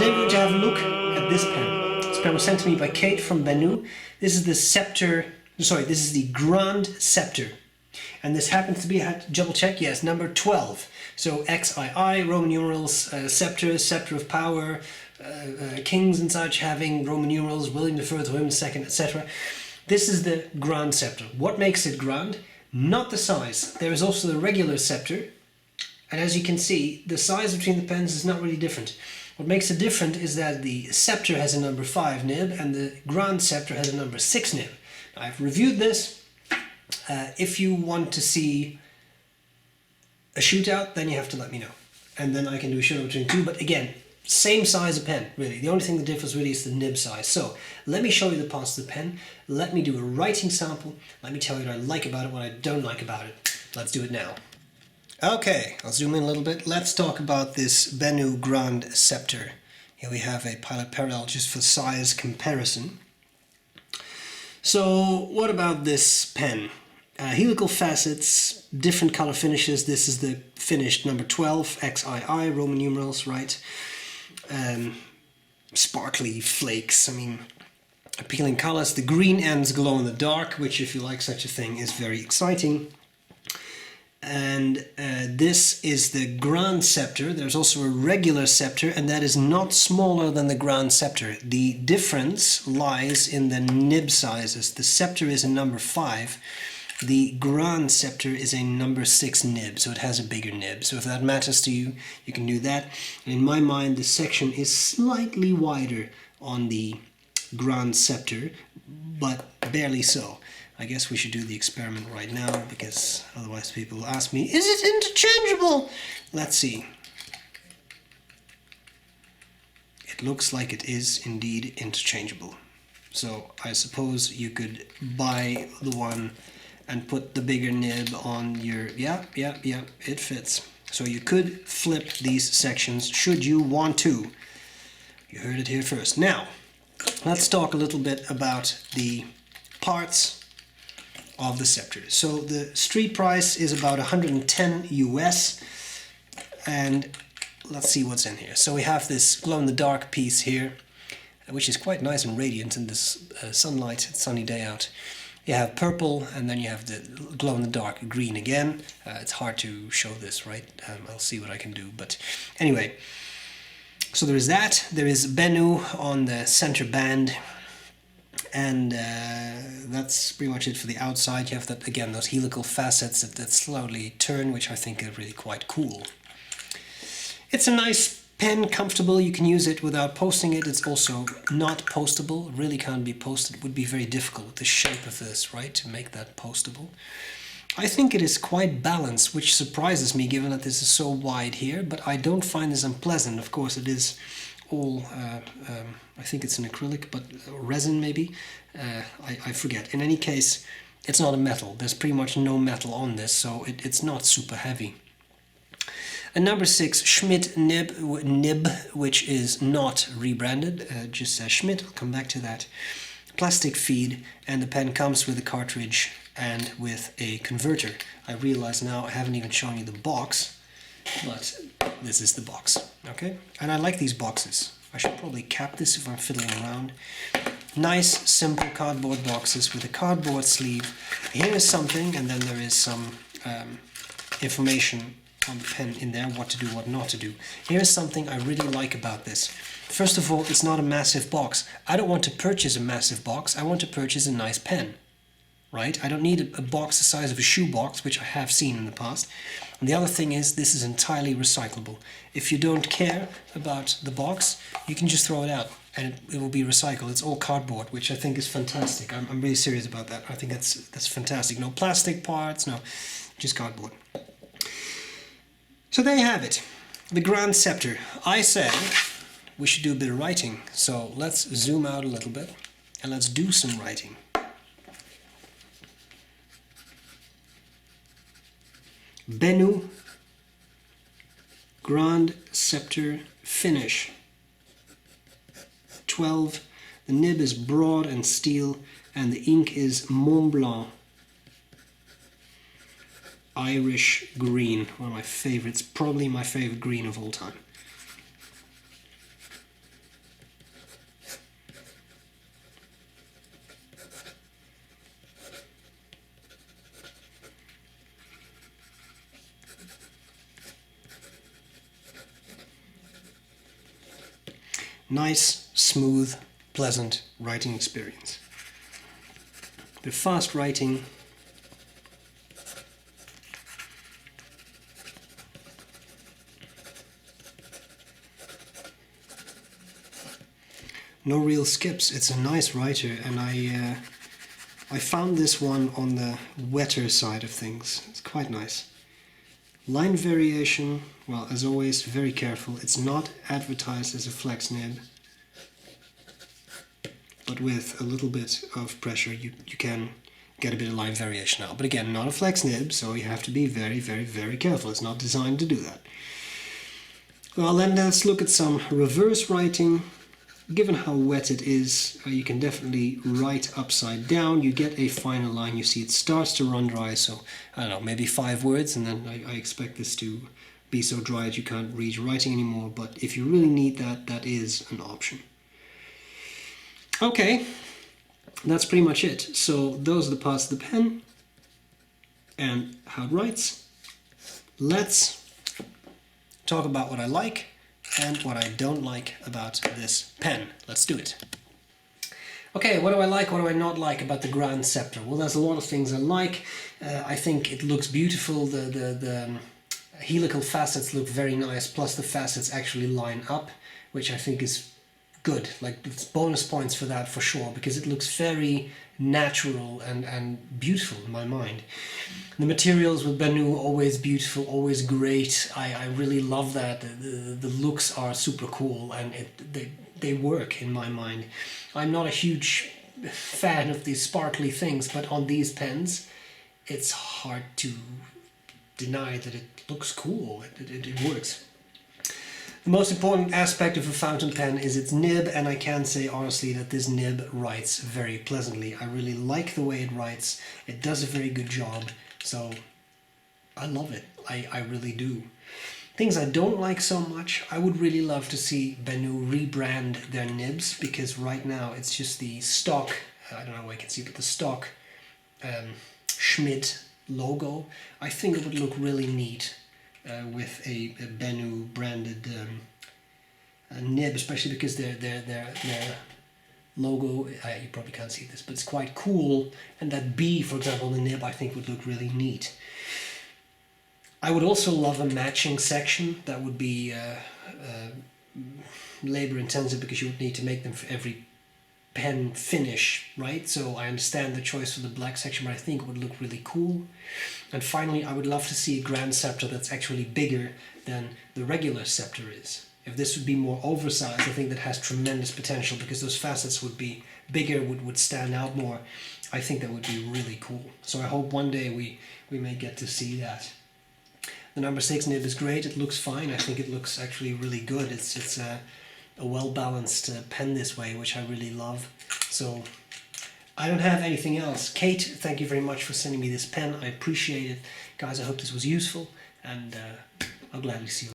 today we're going to have a look at this pen. This pen was sent to me by Kate from Benu. This is the Scepter, sorry, this is the Grand Scepter. And this happens to be, I had to double check, yes, number 12. So XII, Roman numerals, Scepter, Scepter of Power, kings and such having Roman numerals, William I, William II, etc. This is the Grand Scepter. What makes it grand? Not the size. There is also the regular Scepter. And as you can see, the size between the pens is not really different. What makes it different is that the Scepter has a number 5 nib and the Grand Scepter has a number 6 nib. Now, I've reviewed this. If you want to see a shootout, then you have to let me know. And then I can do a shootout between two. But again, same size of pen, really. The only thing that differs really is the nib size. So let me show you the parts of the pen. Let me do a writing sample. Let me tell you what I like about it, what I don't like about it. Let's do it now. Okay, I'll zoom in a little bit. Let's talk about this Benu Grand Scepter. Here we have a pilot parallel just for size comparison. So what about this pen? Helical facets, different color finishes. This is the finished number 12, XII, Roman numerals, right? Sparkly flakes, I mean, appealing colors. The green ends glow in the dark, which, if you like such a thing, is very exciting. And this is the Grand Scepter. There's also a regular Scepter, and that is not smaller than the Grand Scepter. The difference lies in the nib sizes. The Scepter is a number 5. The Grand Scepter is a number 6 nib, so it has a bigger nib. So if that matters to you, you can do that. And in my mind, the section is slightly wider on the Grand Scepter, but barely so. I guess we should do the experiment right now, because otherwise people will ask me, is it interchangeable? Let's see. It looks like it is indeed interchangeable. So I suppose you could buy the one and put the bigger nib on your... Yeah, it fits. So you could flip these sections should you want to. You heard it here first. Now, let's talk a little bit about the parts of the Scepter. So the street price is about 110 US, and let's see what's in here. So we have this glow-in-the-dark piece here, which is quite nice and radiant in this sunlight, sunny day out. You have purple, and then you have the glow-in-the-dark green again. It's hard to show this, right? I'll see what I can do, but anyway. So there is that. There is Benu on the center band. And that's pretty much it for the outside. You have that, again, those helical facets that slowly turn, which I think are really quite cool. It's a nice pen, comfortable. You can use it without posting it. It's also not postable. It really can't be posted. It would be very difficult with the shape of this, right, to make that postable. I think it is quite balanced, which surprises me given that this is so wide here, but I don't find this unpleasant. Of course, it is all, I think it's an acrylic, but resin maybe, I forget. In any case, it's not a metal. There's pretty much no metal on this, so it's not super heavy. A number 6 Schmidt nib, which is not rebranded, just says Schmidt. I'll come back to that. Plastic feed, and the pen comes with a cartridge and with a converter. I realize now I haven't even shown you the box, but this is the box, okay? And I like these boxes. I should probably cap this if I'm fiddling around. Nice, simple cardboard boxes with a cardboard sleeve. Here is something, and then there is some information on the pen in there, what to do, what not to do. Here's something I really like about this. First of all, it's not a massive box. I don't want to purchase a massive box. I want to purchase a nice pen, right? I don't need a box the size of a shoebox, which I have seen in the past. And the other thing is, this is entirely recyclable. If you don't care about the box, you can just throw it out and it will be recycled. It's all cardboard, which I think is fantastic. I'm really serious about that. I think that's fantastic. No plastic parts, no, just cardboard. So there you have it, the Grand Scepter. I said we should do a bit of writing, so let's zoom out a little bit and let's do some writing. Benu Grand Scepter finish. 12. The nib is broad and steel, and the ink is Mont Blanc Irish green, one of my favorites, probably my favorite green of all time. nice, smooth, pleasant writing experience. The fast writing, no real skips. It's a nice writer, and I found this one on the wetter side of things. It's quite nice. Line variation, well, as always, very careful. It's not advertised as a flex nib, but with a little bit of pressure you can get a bit of line variation out. But again, not a flex nib, so you have to be very, very, very careful. It's not designed to do that. Well, then let's look at some reverse writing. Given how wet it is, you can definitely write upside down. You get a final line. You see it starts to run dry, so I don't know, maybe 5 words, and then I expect this to be so dry that you can't read writing anymore. But if you really need that, that is an option. Okay, that's pretty much it. So those are the parts of the pen and how it writes. Let's talk about what I like and what I don't like about this pen. Let's do it. Okay, what do I like, what do I not like about the Grand Scepter? Well, there's a lot of things I like. I think it looks beautiful. The helical facets look very nice, plus the facets actually line up, which I think is good. Like, it's bonus points for that for sure, because it looks very natural and beautiful in my mind. The materials with Benu, always beautiful, always great. I really love that. The looks are super cool, and they work in my mind. I'm not a huge fan of these sparkly things, but on these pens it's hard to deny that it looks cool. It works. The most important aspect of a fountain pen is its nib, and I can say honestly that this nib writes very pleasantly. I really like the way it writes. It does a very good job, so I love it. I really do. Things I don't like so much, I would really love to see Benu rebrand their nibs, because right now it's just the stock, I don't know if I can see, but the stock Schmidt logo. I think it would look really neat with a Benu branded nib, especially because their logo, you probably can't see this, but it's quite cool, and that B, for example, on the nib I think would look really neat. I would also love a matching section. That would be labor intensive, because you would need to make them for every pen finish, right? So I understand the choice for the black section, but I think it would look really cool. And finally, I would love to see a Grand Scepter that's actually bigger than the regular Scepter is. If this would be more oversized, I think that has tremendous potential, because those facets would be bigger, would stand out more. I think that would be really cool. So I hope one day we may get to see that. The number 6 nib is great. It looks fine. I think it looks actually really good. It's a well-balanced pen this way, which I really love. So I don't have anything else. Kate, thank you very much for sending me this pen. I appreciate it. Guys, I hope this was useful, and I'll gladly see you.